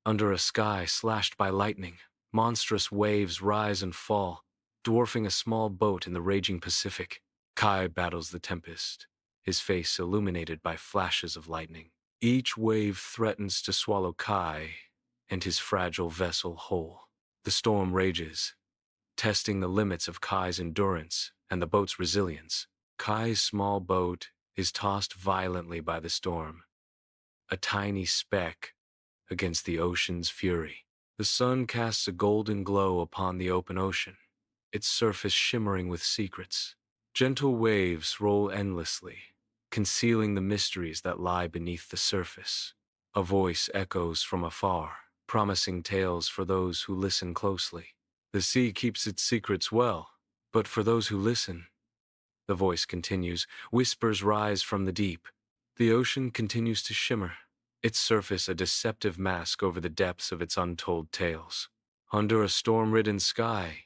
Under a sky slashed by lightning, monstrous waves rise and fall, dwarfing a small boat in the raging Pacific. Kai battles the tempest, his face illuminated by flashes of lightning. Each wave threatens to swallow Kai and his fragile vessel whole. The storm rages, testing the limits of Kai's endurance and the boat's resilience. Kai's small boat is tossed violently by the storm, a tiny speck against the ocean's fury. The sun casts a golden glow upon the open ocean, its surface shimmering with secrets. Gentle waves roll endlessly, concealing the mysteries that lie beneath the surface. A voice echoes from afar, promising tales for those who listen closely. The sea keeps its secrets well, but for those who listen, the voice continues, whispers rise from the deep. The ocean continues to shimmer, its surface a deceptive mask over the depths of its untold tales. Under a storm-ridden sky,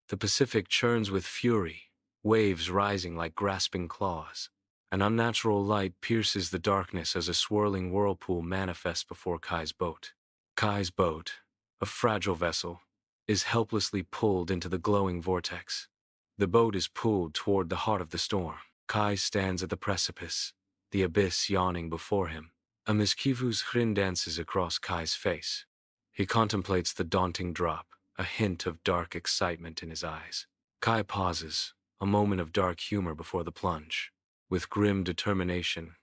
the Pacific churns with fury, waves rising like grasping claws. An unnatural light pierces the darkness as a swirling whirlpool manifests before Kai's boat. Kai's boat, a fragile vessel, is helplessly pulled into the glowing vortex. The boat is pulled toward the heart of the storm. Kai stands at the precipice, the abyss yawning before him. A mischievous grin dances across Kai's face. He contemplates the daunting drop, a hint of dark excitement in his eyes. Kai pauses, a moment of dark humor before the plunge. With grim determination,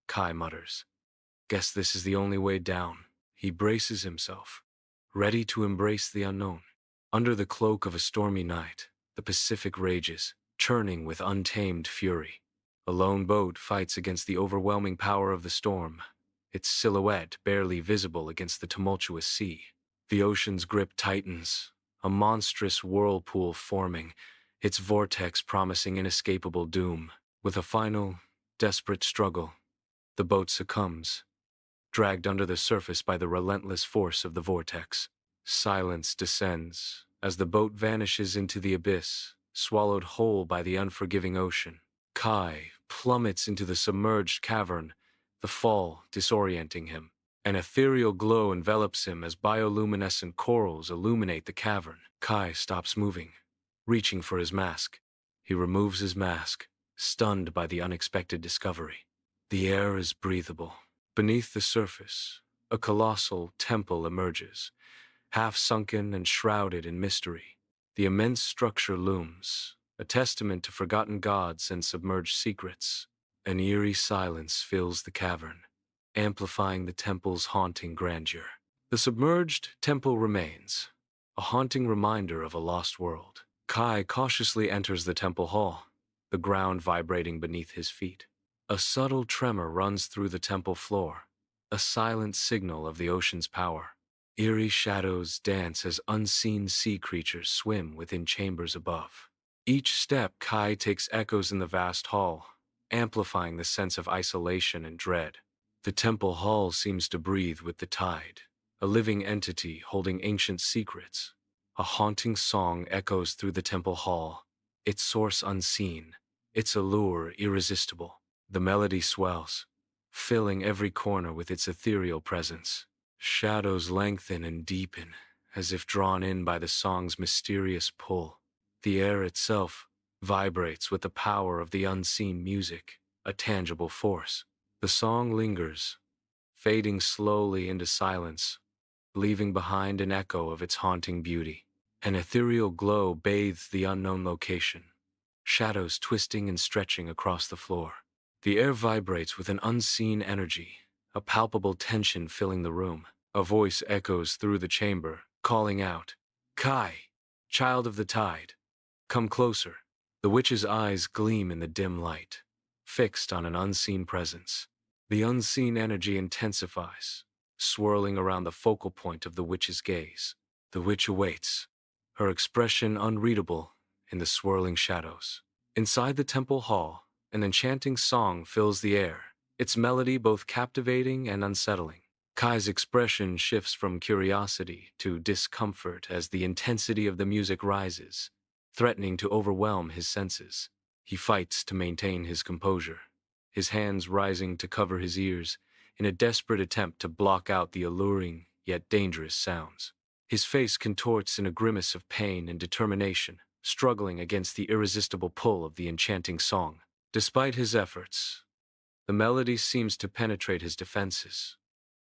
Kai mutters, "Guess this is the only way down." He braces himself, ready to embrace the unknown. Under the cloak of a stormy night, the Pacific rages, churning with untamed fury. A lone boat fights against the overwhelming power of the storm, its silhouette barely visible against the tumultuous sea. The ocean's grip tightens, a monstrous whirlpool forming, its vortex promising inescapable doom. With a final, desperate struggle, the boat succumbs, dragged under the surface by the relentless force of the vortex. Silence descends as the boat vanishes into the abyss, swallowed whole by the unforgiving ocean. Kai plummets into the submerged cavern, the fall disorienting him. An ethereal glow envelops him as bioluminescent corals illuminate the cavern. Kai stops moving, reaching for his mask. He removes his mask, stunned by the unexpected discovery. The air is breathable. Beneath the surface, a colossal temple emerges, half sunken and shrouded in mystery. The immense structure looms, a testament to forgotten gods and submerged secrets. An eerie silence fills the cavern, amplifying the temple's haunting grandeur. The submerged temple remains, a haunting reminder of a lost world. Kai cautiously enters the temple hall, the ground vibrating beneath his feet. A subtle tremor runs through the temple floor, a silent signal of the ocean's power. Eerie shadows dance as unseen sea creatures swim within chambers above. Each step Kai takes echoes in the vast hall, amplifying the sense of isolation and dread. The temple hall seems to breathe with the tide, a living entity holding ancient secrets. A haunting song echoes through the temple hall, its source unseen, its allure irresistible. The melody swells, filling every corner with its ethereal presence. Shadows lengthen and deepen, as if drawn in by the song's mysterious pull. The air itself vibrates with the power of the unseen music, a tangible force. The song lingers, fading slowly into silence, leaving behind an echo of its haunting beauty. An ethereal glow bathes the unknown location, shadows twisting and stretching across the floor. The air vibrates with an unseen energy, a palpable tension filling the room. A voice echoes through the chamber, calling out, "Kai, child of the tide, come closer." The witch's eyes gleam in the dim light, fixed on an unseen presence. The unseen energy intensifies, swirling around the focal point of the witch's gaze. The witch awaits, her expression unreadable in the swirling shadows. Inside the temple hall, an enchanting song fills the air, its melody both captivating and unsettling. Kai's expression shifts from curiosity to discomfort as the intensity of the music rises, threatening to overwhelm his senses. He fights to maintain his composure, his hands rising to cover his ears in a desperate attempt to block out the alluring, yet dangerous sounds. His face contorts in a grimace of pain and determination, struggling against the irresistible pull of the enchanting song. Despite his efforts, the melody seems to penetrate his defenses,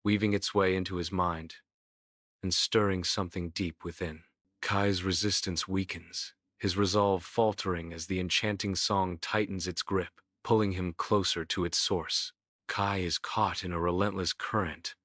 weaving its way into his mind and stirring something deep within. Kai's resistance weakens, his resolve faltering as the enchanting song tightens its grip, pulling him closer to its source. Kai is caught in a relentless current,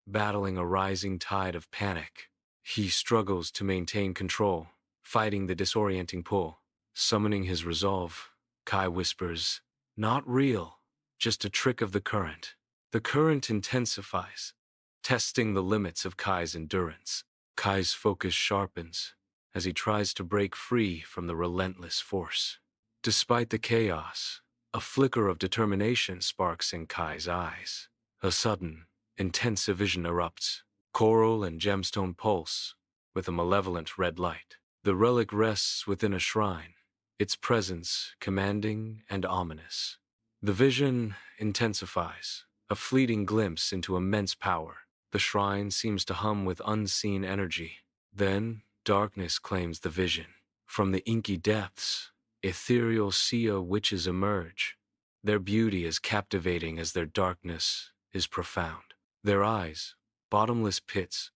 battling a rising tide of panic. He struggles to maintain control, fighting the disorienting pull. Summoning his resolve, Kai whispers, "Not real, just a trick of the current." The current intensifies, testing the limits of Kai's endurance. Kai's focus sharpens as he tries to break free from the relentless force. Despite the chaos, a flicker of determination sparks in Kai's eyes. A sudden, intensive vision erupts. Coral and gemstone pulse with a malevolent red light. The relic rests within a shrine, its presence commanding and ominous. The vision intensifies, a fleeting glimpse into immense power. The shrine seems to hum with unseen energy. Then, darkness claims the vision. From the inky depths, ethereal Sia witches emerge. Their beauty is captivating as their darkness is profound. Their eyes, bottomless pits,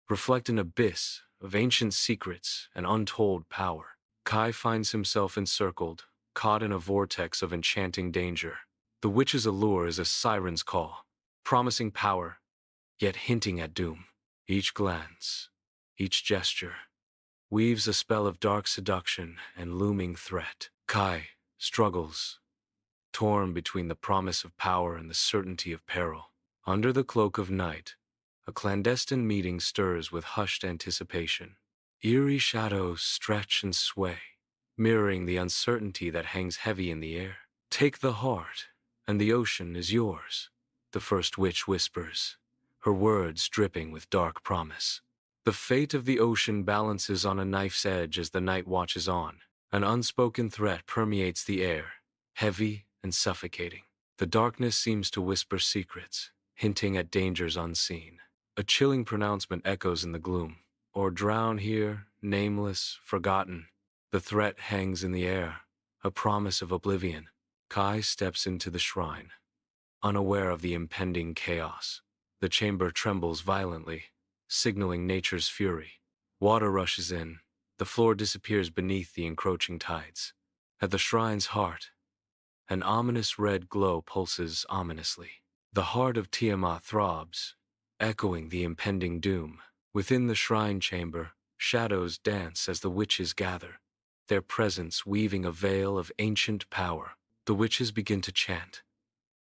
reflect an abyss of ancient secrets and untold power. Kai finds himself encircled, caught in a vortex of enchanting danger. The witch's allure is a siren's call, promising power, yet hinting at doom. Each glance, each gesture, weaves a spell of dark seduction and looming threat. Kai struggles, torn between the promise of power and the certainty of peril. Under the cloak of night, a clandestine meeting stirs with hushed anticipation. Eerie shadows stretch and sway, mirroring the uncertainty that hangs heavy in the air. "Take the heart, and the ocean is yours," the first witch whispers, her words dripping with dark promise. The fate of the ocean balances on a knife's edge as the night watches on. An unspoken threat permeates the air, heavy and suffocating. The darkness seems to whisper secrets, hinting at dangers unseen. A chilling pronouncement echoes in the gloom. "Or drown here, nameless, forgotten." The threat hangs in the air, a promise of oblivion. Kai steps into the shrine, unaware of the impending chaos. The chamber trembles violently, signaling nature's fury. Water rushes in, the floor disappears beneath the encroaching tides. At the shrine's heart, an ominous red glow pulses ominously. The heart of Tiamat throbs, echoing the impending doom. Within the shrine chamber, shadows dance as the witches gather, their presence weaving a veil of ancient power. The witches begin to chant,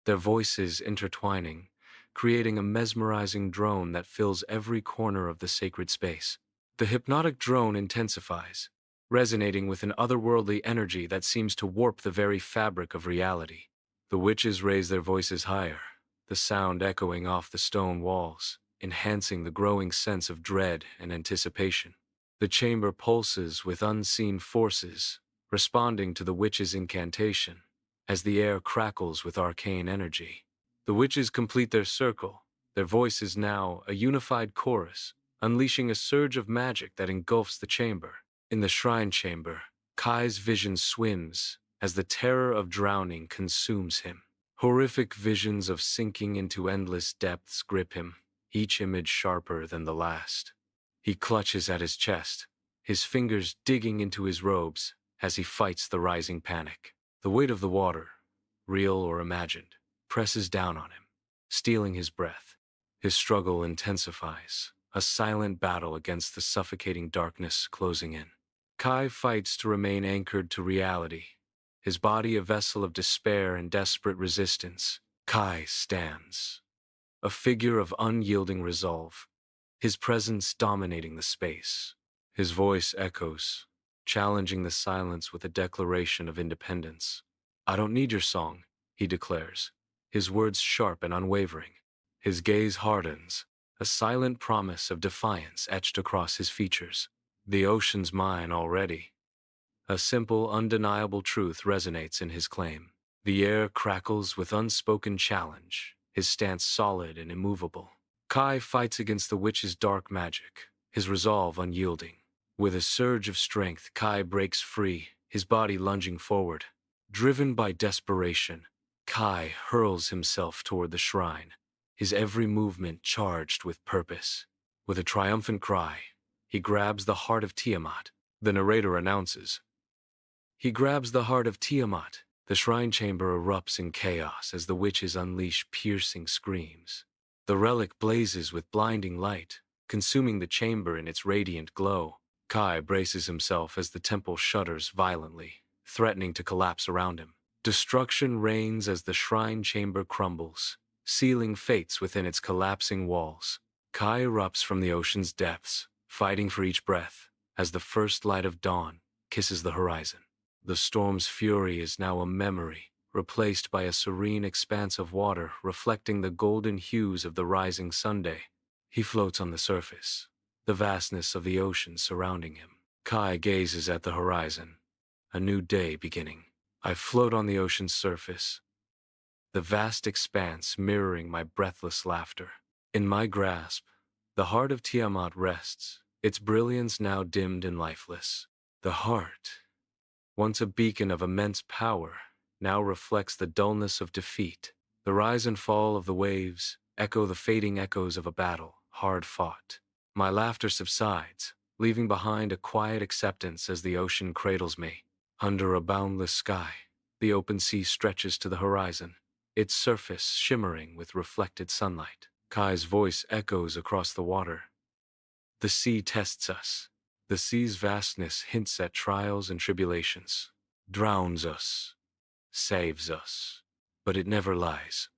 their voices intertwining, creating a mesmerizing drone that fills every corner of the sacred space. The hypnotic drone intensifies, resonating with an otherworldly energy that seems to warp the very fabric of reality. The witches raise their voices higher, the sound echoing off the stone walls, enhancing the growing sense of dread and anticipation. The chamber pulses with unseen forces, responding to the witch's incantation, as the air crackles with arcane energy. The witches complete their circle, their voices now a unified chorus, unleashing a surge of magic that engulfs the chamber. In the shrine chamber, Kai's vision swims as the terror of drowning consumes him. Horrific visions of sinking into endless depths grip him, each image sharper than the last. He clutches at his chest, his fingers digging into his robes as he fights the rising panic. The weight of the water, real or imagined, presses down on him, stealing his breath. His struggle intensifies, a silent battle against the suffocating darkness closing in. Kai fights to remain anchored to reality, his body a vessel of despair and desperate resistance. Kai stands, a figure of unyielding resolve, his presence dominating the space. His voice echoes, challenging the silence with a declaration of independence. "I don't need your song," he declares, his words sharp and unwavering. His gaze hardens, a silent promise of defiance etched across his features. "The ocean's mine already." A simple, undeniable truth resonates in his claim. The air crackles with unspoken challenge, his stance solid and immovable. Kai fights against the witch's dark magic, his resolve unyielding. With a surge of strength, Kai breaks free, his body lunging forward. Driven by desperation, Kai hurls himself toward the shrine, his every movement charged with purpose. With a triumphant cry, he grabs the heart of Tiamat. The narrator announces, "He grabs the heart of Tiamat." The shrine chamber erupts in chaos as the witches unleash piercing screams. The relic blazes with blinding light, consuming the chamber in its radiant glow. Kai braces himself as the temple shudders violently, threatening to collapse around him. Destruction reigns as the shrine chamber crumbles, sealing fates within its collapsing walls. Kai erupts from the ocean's depths, fighting for each breath, as the first light of dawn kisses the horizon. The storm's fury is now a memory, replaced by a serene expanse of water reflecting the golden hues of the rising Sunday. He floats on the surface, the vastness of the ocean surrounding him. Kai gazes at the horizon, a new day beginning. I float on the ocean's surface, the vast expanse mirroring my breathless laughter. In my grasp, the heart of Tiamat rests, its brilliance now dimmed and lifeless. The heart, once a beacon of immense power, now reflects the dullness of defeat. The rise and fall of the waves echo the fading echoes of a battle, hard fought. My laughter subsides, leaving behind a quiet acceptance as the ocean cradles me. Under a boundless sky, the open sea stretches to the horizon, its surface shimmering with reflected sunlight. Kai's voice echoes across the water. The sea tests us. The sea's vastness hints at trials and tribulations, drowns us, saves us, but it never lies.